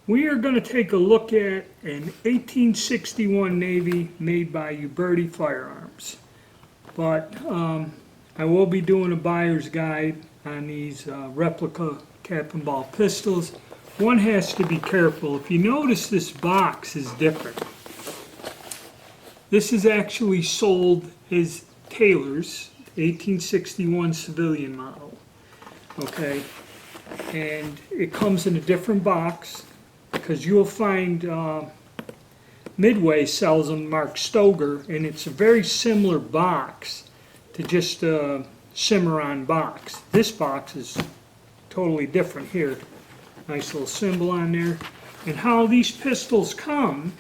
We are going to take a look at an 1861 Navy made by Uberti Firearms. But I will be doing a buyer's guide on these replica cap and ball pistols. One has to be careful. If you notice, this box is different. This is actually sold as Taylor's 1861 civilian model. Okay, and it comes in a different box because you'll find Midway sells them marked Stoger, and it's a very similar box to just a Cimarron box. This box is totally different here. Nice little symbol on there. And how these pistols come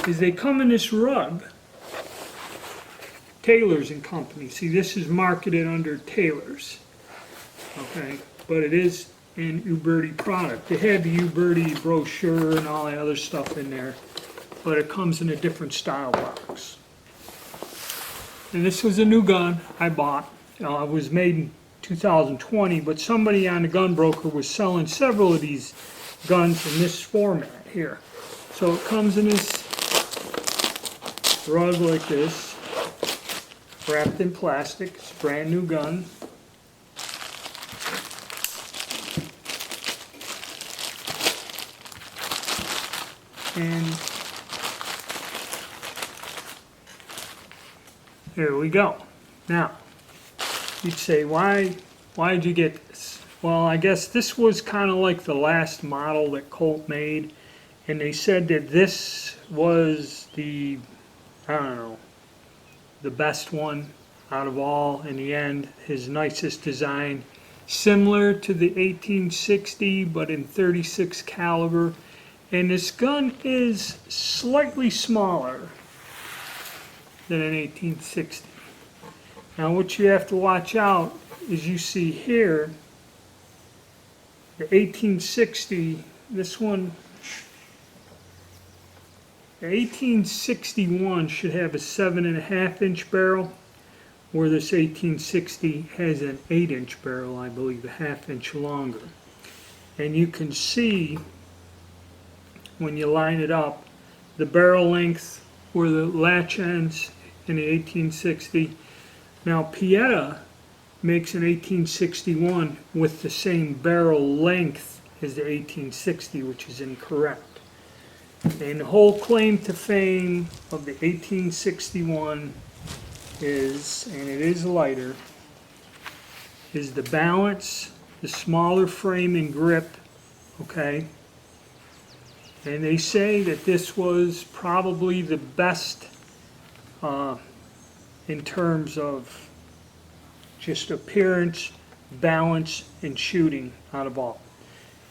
is they come in this rug. Taylor's and Company. See, this is marketed under Taylor's. Okay, but it is an Uberti product. They had the Uberti brochure and all that other stuff in there, but it comes in a different style box. And this was a new gun I bought. It was made in 2020, but somebody on the gun broker was selling several of these guns in this format here. So it comes in this rug like this, wrapped in plastic. It's a brand new gun. And here we go. Now, you'd say, why did you get this? Well, I guess this was kind of like the last model that Colt made, and they said that this was the, I don't know, the best one out of all in the end, his nicest design, similar to the 1860 but in 36 caliber. And this gun is slightly smaller than an 1860. Now what you have to watch out is you see here, the 1860, this one, the 1861 should have a 7.5 inch barrel, where this 1860 has an 8-inch barrel, I believe, a half inch longer. And you can see when you line it up, the barrel length where the latch ends in the 1860. Now Pieta makes an 1861 with the same barrel length as the 1860, which is incorrect. And the whole claim to fame of the 1861 is, and it is lighter, is the balance, the smaller frame and grip, okay? And they say that this was probably the best in terms of just appearance, balance, and shooting out of all.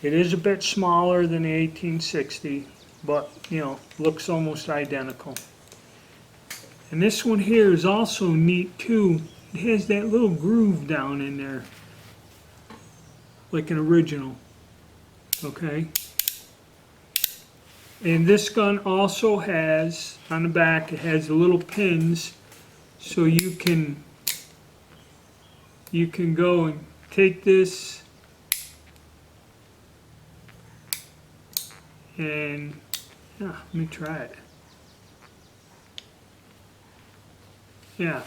It is a bit smaller than the 1860, but you know, looks almost identical. And this one here is also neat too. It has that little groove down in there, like an original. Okay. And this gun also has, on the back, it has the little pins, so you can go and take this and, yeah, let me try it. Yeah.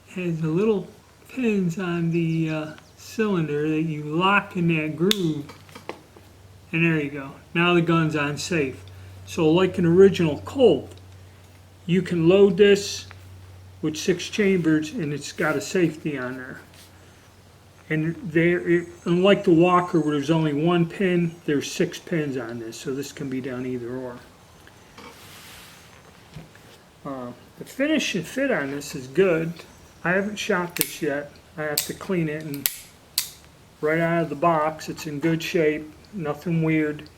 It has the little pins on the cylinder that you lock in that groove. And there you go. Now the gun's on safe. So like an original Colt, you can load this with 6 chambers and it's got a safety on there. And unlike the Walker where there's only 1 pin, there's 6 pins on this. So this can be done either or. The finish and fit on this is good. I haven't shot this yet. I have to clean it, and right out of the box it's in good shape. Nothing weird,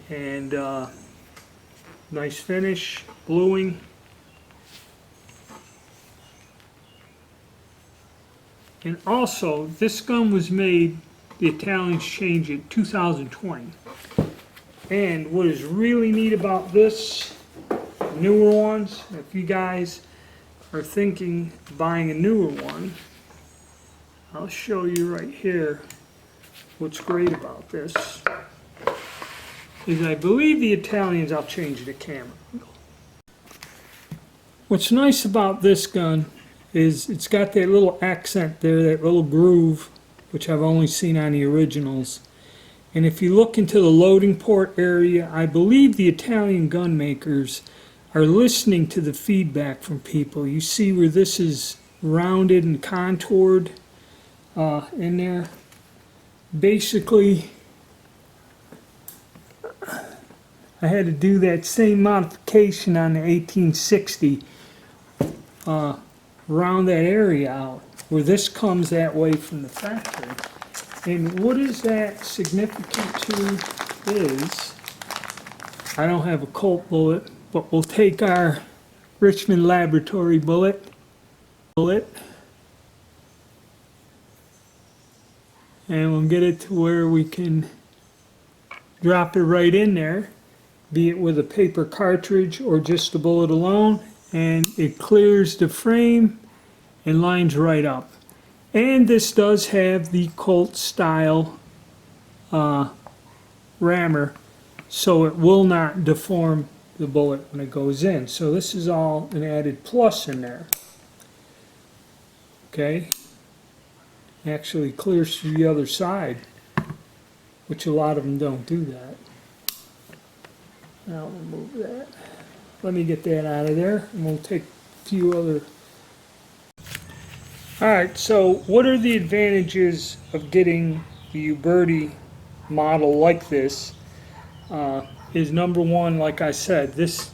and nice finish, bluing. And also, this gun was made, the Italians changed it, 2020. And what is really neat about this, newer ones, if you guys are thinking of buying a newer one, I'll show you right here what's great about this. is I believe the Italians, I'll change the camera. What's nice about this gun is it's got that little accent there, that little groove, which I've only seen on the originals. And if you look into the loading port area, I believe the Italian gun makers are listening to the feedback from people. You see where this is rounded and contoured in there. Basically, I had to do that same modification on the 1860, round that area out, where this comes that way from the factory. And what is that significant to is, I don't have a Colt bullet, but we'll take our Richmond Laboratory bullet, and we'll get it to where we can drop it right in there, be it with a paper cartridge or just the bullet alone, and it clears the frame and lines right up. And this does have the Colt style rammer, so it will not deform the bullet when it goes in. So this is all an added plus in there. Okay, actually clears through the other side, which a lot of them don't do that. Now we'll move that. Let me get that out of there, and we'll take a few other. Alright, so what are the advantages of getting the Uberti model like this? Is number one, like I said, this,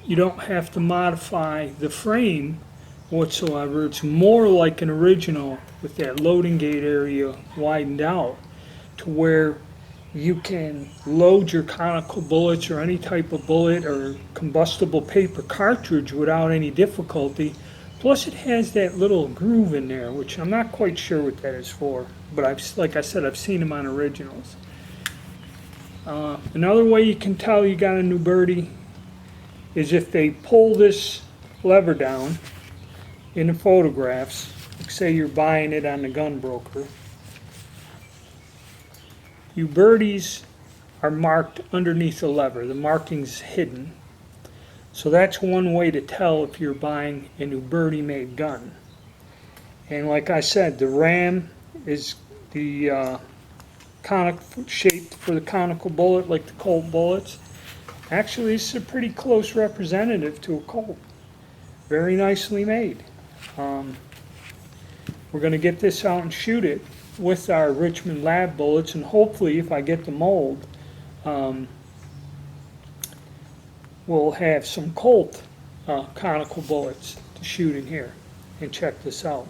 you don't have to modify the frame whatsoever. It's more like an original with that loading gate area widened out to where you can load your conical bullets or any type of bullet or combustible paper cartridge without any difficulty. Plus it has that little groove in there, which I'm not quite sure what that is for, but like I said, I've seen them on originals. Another way you can tell you got a Uberti is if they pull this lever down in the photographs, like say you're buying it on the gun broker. Ubertis are marked underneath the lever. The marking's hidden. So that's one way to tell if you're buying an Uberti made gun. And like I said, the ram is the shaped for the conical bullet like the Colt bullets. Actually, this is a pretty close representative to a Colt. Very nicely made. We're going to get this out and shoot it with our Richmond Lab bullets, and hopefully if I get the mold, we'll have some Colt conical bullets to shoot in here. And check this out,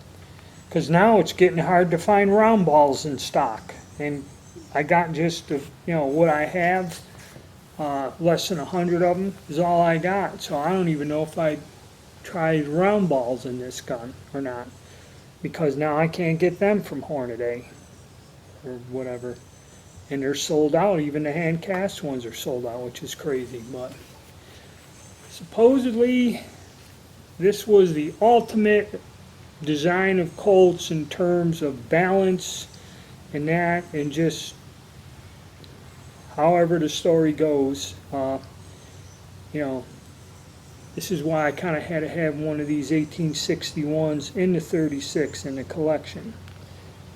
because now it's getting hard to find round balls in stock, and I got just what I have, less than 100 of them is all I got. So I don't even know if I'd try round balls in this gun or not, because now I can't get them from Hornady or whatever, and they're sold out. Even the hand cast ones are sold out, which is crazy. But supposedly this was the ultimate design of Colts in terms of balance and that, and just however the story goes, this is why I kind of had to have one of these 1861s in the 36 in the collection.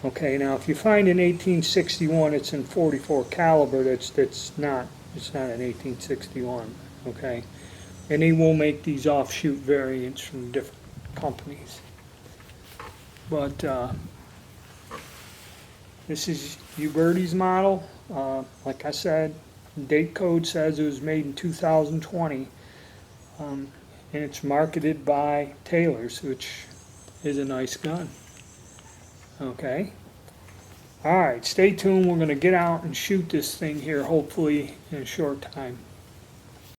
Okay, now if you find an 1861, it's in 44 caliber. It's not an 1861. Okay, and they will make these offshoot variants from different companies. But this is Uberti's model. Like I said, date code says it was made in 2020. And it's marketed by Taylor's, which is a nice gun. Okay. Alright, stay tuned. We're going to get out and shoot this thing here, hopefully in a short time.